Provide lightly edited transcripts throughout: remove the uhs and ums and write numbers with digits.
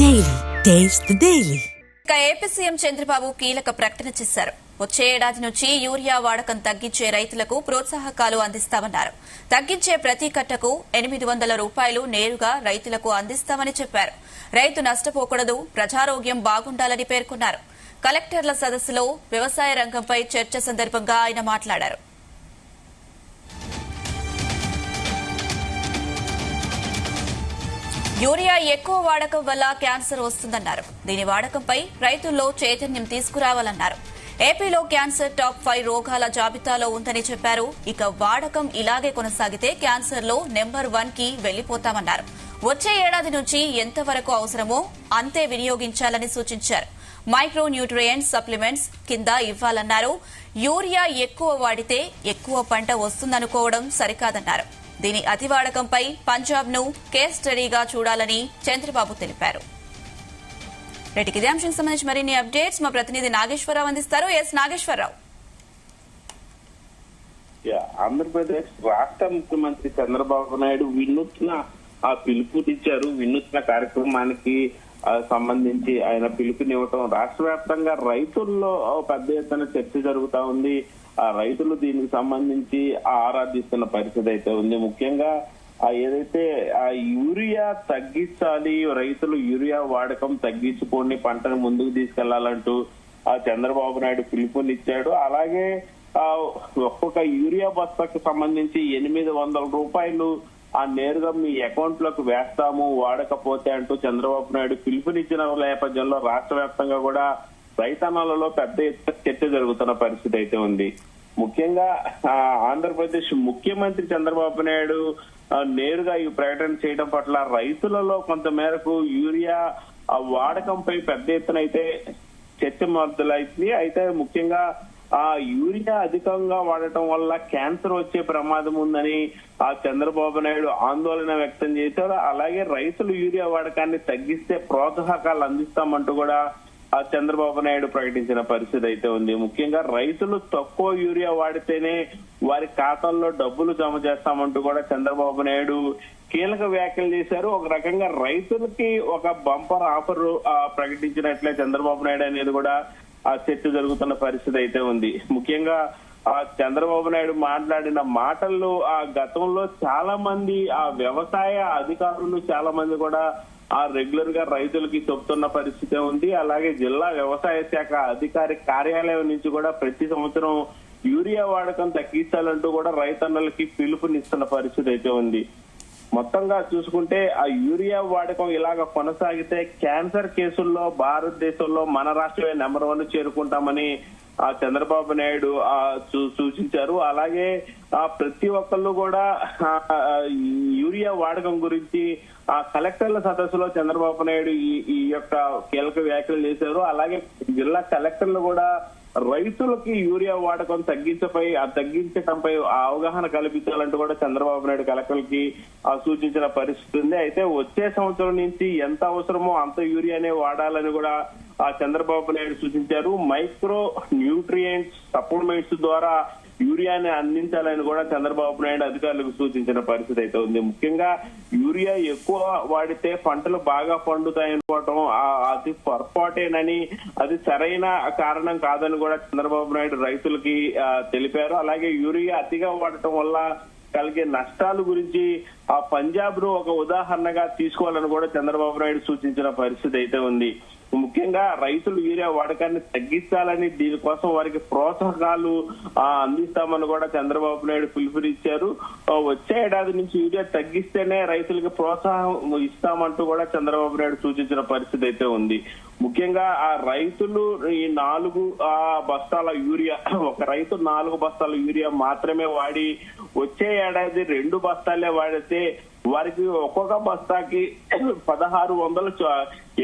Daily taste the daily. AP CM Chandrababu కీలక ప్రకటన చేశారు. వచ్చే ఏడాది నుంచి యూరియా వాడకం తగ్గించే రైతులకు ప్రోత్సాహకాలు అందిస్తామన్నారు. తగ్గించే ప్రతి కట్టకు 800 రూపాయలు నేరుగా రైతులకు అందిస్తామని చెప్పారు. రైతు నష్టపోకూడదు, ప్రజారోగ్యం బాగుండాలని పేర్కొన్నారు. కలెక్టర్ల సదస్సులో వ్యవసాయ రంగంపై చర్చ సందర్భంగా ఆయన మాట్లాడారు. యూరియా ఎక్కువ వాడకం వల్ల క్యాన్సర్ వస్తుందన్నారు. దీని వాడకంపై రైతుల్లో చైతన్యం తీసుకురావాలన్నారు. ఏపీలో క్యాన్సర్ టాప్ 5 రోగాల జాబితాలో ఉందని చెప్పారు. ఇక వాడకం ఇలాగే కొనసాగితే క్యాన్సర్ లో నెంబర్ 1 కి వెళ్లిపోతామన్నారు. వచ్చే ఏడాది నుంచి ఎంతవరకు అవసరమో అంతే వినియోగించాలని సూచించారు. మైక్రో న్యూట్రియంట్స్ సప్లిమెంట్స్ కింద ఇవ్వాలన్నారు. యూరియా ఎక్కువ వాడితే ఎక్కువ పంట వస్తుందనుకోవడం సరికాదన్నారు. దీని అతివాడకంపై పంజాబ్ ను కేస్ స్టడీగా చూడాలని చంద్రబాబు తెలిపారు. ఇదే అంశానికి సంబంధించి మరిన్ని అప్డేట్స్ మా ప్రతినిధి నాగేశ్వరరావు అందిస్తారు. నాగేశ్వరరావు. ఆంధ్రప్రదేశ్ రాష్ట్ర ముఖ్యమంత్రి చంద్రబాబు నాయుడు వినూత్న పిలుపునిచ్చారు. వినూత్న కార్యక్రమానికి సంబంధించి ఆయన పిలుపునివ్వటం రాష్ట్ర వ్యాప్తంగా రైతుల్లో పెద్ద ఎత్తున చర్చ జరుగుతా ఉంది. ఆ రైతులు దీనికి సంబంధించి ఆరాధిస్తున్న పరిస్థితి అయితే ఉంది. ముఖ్యంగా ఏదైతే ఆ యూరియా తగ్గించాలి, రైతులు యూరియా వాడకం తగ్గించుకొని పంటను ముందుకు తీసుకెళ్లాలంటూ చంద్రబాబు నాయుడు పిలుపునిచ్చాడు. అలాగే ఒక్కొక్క యూరియా బస్తాకు సంబంధించి 800 రూపాయలు నేరుగా మీ అకౌంట్ లోకి వేస్తాము వాడకపోతే అంటూ చంద్రబాబు నాయుడు పిలుపునిచ్చిన నేపథ్యంలో రాష్ట్ర వ్యాప్తంగా కూడా రైతన్నలలో పెద్ద ఎత్తున చర్చ జరుగుతున్న పరిస్థితి అయితే ఉంది. ముఖ్యంగా ఆంధ్రప్రదేశ్ ముఖ్యమంత్రి చంద్రబాబు నాయుడు నేరుగా ఈ ప్రకటన చేయడం పట్ల రైతులలో కొంత మేరకు యూరియా వాడకంపై పెద్ద ఎత్తున అయితే చర్చ మొదలైంది. అయితే ముఖ్యంగా యూరియా అధికంగా వాడటం వల్ల క్యాన్సర్ వచ్చే ప్రమాదం ఉందని చంద్రబాబు నాయుడు ఆందోళన వ్యక్తం చేశారు. అలాగే రైతులు యూరియా వాడకాన్ని తగ్గిస్తే ప్రోత్సాహకాలు అందిస్తామంటూ కూడా చంద్రబాబు నాయుడు ప్రకటించిన పరిస్థితి అయితే ఉంది. ముఖ్యంగా రైతులు తక్కువ యూరియా వాడితేనే వారి ఖాతాల్లో డబ్బులు జమ చేస్తామంటూ కూడా చంద్రబాబు నాయుడు కీలక వ్యాఖ్యలు చేశారు. ఒక రకంగా రైతులకి ఒక బంపర్ ఆఫర్ ప్రకటించినట్లే చంద్రబాబు నాయుడు అనేది కూడా చర్చ జరుగుతున్న పరిస్థితి అయితే ఉంది. ముఖ్యంగా చంద్రబాబు నాయుడు మాట్లాడిన మాటల్లో గతంలో చాలా మంది వ్యవసాయ అధికారులు చాలా మంది కూడా రెగ్యులర్ గా రైతులకి చెప్తున్న పరిస్థితి ఉంది. అలాగే జిల్లా వ్యవసాయ శాఖ అధికారి కార్యాలయం నుంచి కూడా ప్రతి సంవత్సరం యూరియా వాడకం తగ్గించాలంటూ కూడా రైతన్నలకి పిలుపునిస్తున్న పరిస్థితి అయితే ఉంది. మొత్తంగా చూసుకుంటే ఆ యూరియా వాడకం ఇలాగ కొనసాగితే క్యాన్సర్ కేసుల్లో భారతదేశంలో మన రాష్ట్రమే నెంబర్ 1 చేరుకుంటామని చంద్రబాబు నాయుడు సూచించారు. అలాగే ప్రతి ఒక్కళ్ళు కూడా యూరియా వాడకం గురించి కలెక్టర్ల సదస్సులో చంద్రబాబు నాయుడు ఈ యొక్క కీలక వ్యాఖ్యలు చేశారు. అలాగే జిల్లా కలెక్టర్లు కూడా రైతులకి యూరియా వాడకం తగ్గించడంపై అవగాహన కల్పించాలంటూ కూడా చంద్రబాబు నాయుడు కలెక్టర్లకి సూచించిన పరిస్థితి ఉంది. అయితే వచ్చే సంవత్సరం నుంచి ఎంత అవసరమో అంత యూరియానే వాడాలని కూడా చంద్రబాబు నాయుడు సూచించారు. మైక్రో న్యూట్రియంట్స్ సప్లిమెంట్స్ ద్వారా యూరియాని అందించాలని కూడా చంద్రబాబు నాయుడు అధికారులకు సూచించిన పరిస్థితి అయితే ఉంది. ముఖ్యంగా యూరియా ఎక్కువ వాడితే పంటలు బాగా పండుతాయనుకోవటం అది పొరపాటేనని, అది సరైన కారణం కాదని కూడా చంద్రబాబు నాయుడు రైతులకి తెలిపారు. అలాగే యూరియా అతిగా వాడటం వల్ల కలిగే నష్టాల గురించి పంజాబ్ ను ఒక ఉదాహరణగా తీసుకోవాలని కూడా చంద్రబాబు నాయుడు సూచించిన పరిస్థితి అయితే ఉంది. ముఖ్యంగా రైతులు యూరియా వాడకాన్ని తగ్గించాలని, దీనికోసం వారికి ప్రోత్సాహకాలు అందిస్తామని కూడా చంద్రబాబు నాయుడు పిలుపునిచ్చారు. వచ్చే ఏడాది నుంచి యూరియా తగ్గిస్తేనే రైతులకి ప్రోత్సాహం ఇస్తామంటూ కూడా చంద్రబాబు నాయుడు సూచించిన పరిస్థితి అయితే ఉంది. ముఖ్యంగా రైతులు ఈ 4 బస్తాల యూరియా, ఒక రైతు 4 బస్తాల యూరియా మాత్రమే వాడి వచ్చే ఏడాది 2 బస్తాలే వాడితే వారికి ఒక్కొక్క బస్తాకి 1600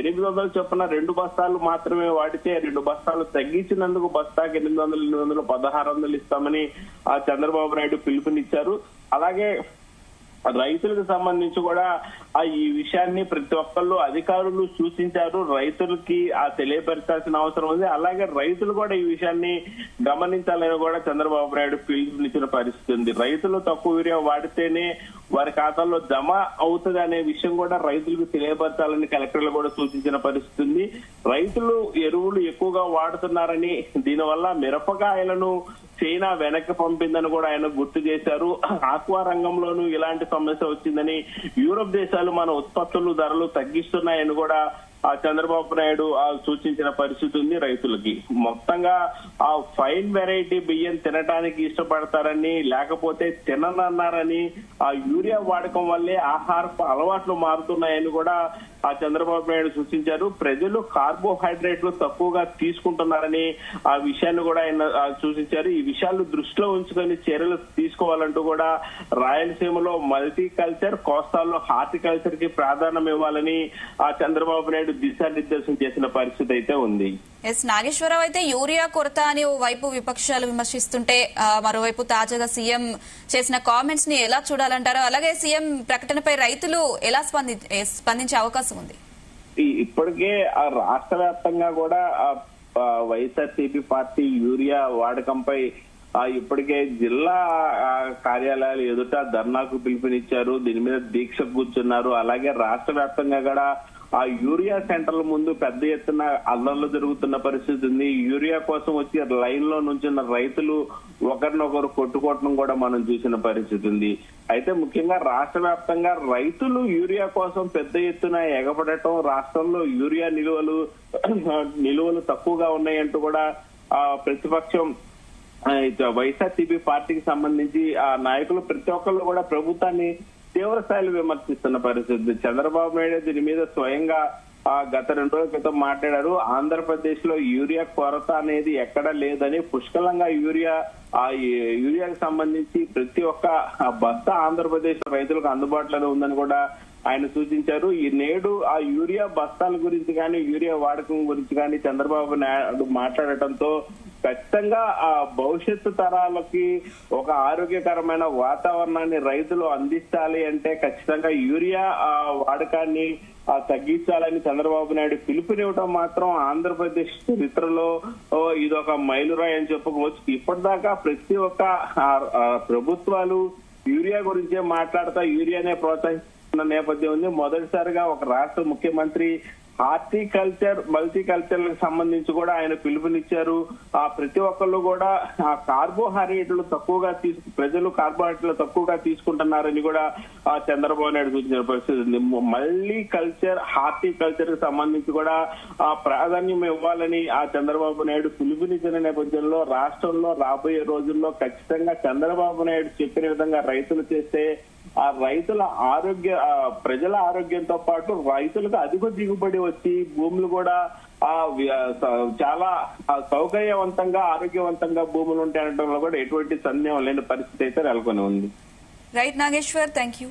800 చొప్పున 2 బస్తాలు మాత్రమే వాడితే 2 బస్తాలు తగ్గించినందుకు బస్తాకి 800 1600 ఇస్తామని చంద్రబాబు నాయుడు పిలుపునిచ్చారు. అలాగే రైతులకు సంబంధించి కూడా ఈ విషయాన్ని ప్రతి ఒక్కళ్ళు అధికారులు సూచించారు. రైతులకి తెలియపరచాల్సిన అవసరం ఉంది. అలాగే రైతులు కూడా ఈ విషయాన్ని గమనించాలని కూడా చంద్రబాబు నాయుడు పిలుపునిచ్చిన పరిస్థితి ఉంది. రైతులు తక్కువ యూరియా వాడితేనే వారి ఖాతాల్లో జమ అవుతుంది అనే విషయం కూడా రైతులకు తెలియపరచాలని కలెక్టర్లు కూడా సూచించిన పరిస్థితి ఉంది. రైతులు ఎరువులు ఎక్కువగా వాడుతున్నారని, దీనివల్ల మిరపకాయలను చైనా వెనక్కి పంపిందని కూడా ఆయన గుర్తు చేశారు. ఆక్వా రంగంలోనూ ఇలాంటి సమస్య వచ్చిందని, యూరోప్ దేశాలు మన ఉత్పత్తులు ధరలు తగ్గిస్తున్నాయని కూడా చంద్రబాబు నాయుడు సూచించిన పరిస్థితి ఉంది రైతులకి. మొత్తంగా ఫైన్ వెరైటీ బియ్యం తినడానికి ఇష్టపడతారని, లేకపోతే తిననన్నారని, యూరియా వాడకం వల్లే ఆహారపు అలవాట్లు మారుతున్నాయని కూడా చంద్రబాబు నాయుడు సూచించారు. ప్రజలు కార్బోహైడ్రేట్లు తక్కువగా తీసుకుంటున్నారని ఆ విషయాన్ని కూడా ఆయన సూచించారు. ఈ విషయాలు దృష్టిలో ఉంచుకొని చర్యలు తీసుకోవాలంటూ కూడా రాయలసీమలో మల్టీకల్చర్, కోస్తాల్లో హార్టికల్చర్ కి ప్రాధాన్యం ఇవ్వాలని చంద్రబాబు నాయుడు దిశానిర్దేశం చేసిన పరిస్థితి అయితే ఉంది. నాగేశ్వరరావు, అయితే యూరియా కొరత అని ఓ వైపు విపక్షాలు విమర్శిస్తుంటే మరోవైపు తాజాగా సీఎం చేసిన కామెంట్స్ ని ఎలా చూడాలంటారో, అలాగే సీఎం ప్రకటనపై రైతులు ఎలా స్పందించే అవకాశం ఉంది? ఇప్పటికే రాష్ట్ర వ్యాప్తంగా కూడా వైఎస్ఆర్సీపీ పార్టీ యూరియా వాడకంపై ఇప్పటికే జిల్లా కార్యాలయాలు ఎదుట ధర్నాకు పిలుపునిచ్చారు. దీని మీద దీక్ష కూర్చున్నారు. అలాగే రాష్ట్ర వ్యాప్తంగా కూడా యూరియా సెంటర్ల ముందు పెద్ద ఎత్తున అల్లర్లు జరుగుతున్న పరిస్థితి ఉంది. యూరియా కోసం వచ్చి లైన్ లో నుంచున్న రైతులు ఒకరినొకరు కొట్టుకోవటం కూడా మనం చూసిన పరిస్థితి ఉంది. అయితే ముఖ్యంగా రాష్ట్ర వ్యాప్తంగా రైతులు యూరియా కోసం పెద్ద ఎత్తున ఎగపడటం, రాష్ట్రంలో యూరియా నిలువలు తక్కువగా ఉన్నాయంటూ కూడా ప్రతిపక్షం వైఎస్ఆర్సీపీ పార్టీకి సంబంధించి నాయకులు ప్రతి ఒక్కళ్ళు కూడా ప్రభుత్వాన్ని తీవ్ర స్థాయిలో విమర్శిస్తున్న పరిస్థితి. చంద్రబాబు నాయుడు దీని మీద స్వయంగా గత 2 రోజుల క్రితం మాట్లాడారు. ఆంధ్రప్రదేశ్ లో యూరియా కొరత అనేది ఎక్కడా లేదని, పుష్కలంగా యూరియాకి సంబంధించి ప్రతి ఒక్క బస్తా ఆంధ్రప్రదేశ్ రైతులకు అందుబాటులోనే ఉందని కూడా ఆయన సూచించారు. ఈ నేడు యూరియా బస్తాల గురించి కానీ, యూరియా వాడకం గురించి కానీ చంద్రబాబు నాయుడు మాట్లాడటంతో ఖచ్చితంగా భవిష్యత్తు తరాలకి ఒక ఆరోగ్యకరమైన వాతావరణాన్ని రైతులు అందించాలి అంటే ఖచ్చితంగా యూరియా వాడకాన్ని తగ్గించాలని చంద్రబాబు నాయుడు పిలుపునివ్వడం మాత్రం ఆంధ్రప్రదేశ్ చరిత్రలో ఇదొక మైలురాయి అని చెప్పుకోవచ్చు. ఇప్పటిదాకా ప్రతి ఒక్క ప్రభుత్వాలు యూరియా గురించే మాట్లాడుతా యూరియానే ప్రోత్సహిస్తున్న నేపథ్యం ఉంది. మొదటిసారిగా ఒక రాష్ట్ర ముఖ్యమంత్రి హార్టికల్చర్, మల్టీకల్చర్ లకు సంబంధించి కూడా ఆయన పిలుపునిచ్చారు. ప్రతి ఒక్కళ్ళు కూడా కార్బోహైడ్రేట్లు తక్కువగా ప్రజలు కార్బోహైడ్రేట్లు తక్కువగా తీసుకుంటున్నారని కూడా చంద్రబాబు నాయుడు సూచించిన పరిస్థితి ఉంది. మళ్ళీ కల్చర్, హార్టికల్చర్ కి సంబంధించి కూడా ప్రాధాన్యం ఇవ్వాలని చంద్రబాబు నాయుడు పిలుపునిచ్చిన నేపథ్యంలో రాష్ట్రంలో రాబోయే రోజుల్లో ఖచ్చితంగా చంద్రబాబు నాయుడు చెప్పిన విధంగా రైతులు చేస్తే రైతుల ప్రజల ఆరోగ్యంతో పాటు రైతులకు అధిక దిగుబడి వచ్చి భూములు కూడా చాలా సౌకర్యవంతంగా, ఆరోగ్యవంతంగా భూములు ఉంటాయనడంలో కూడా ఎటువంటి సందేహం లేని పరిస్థితి అయితే నెలకొని ఉంది. Right Nageshwar, thank you.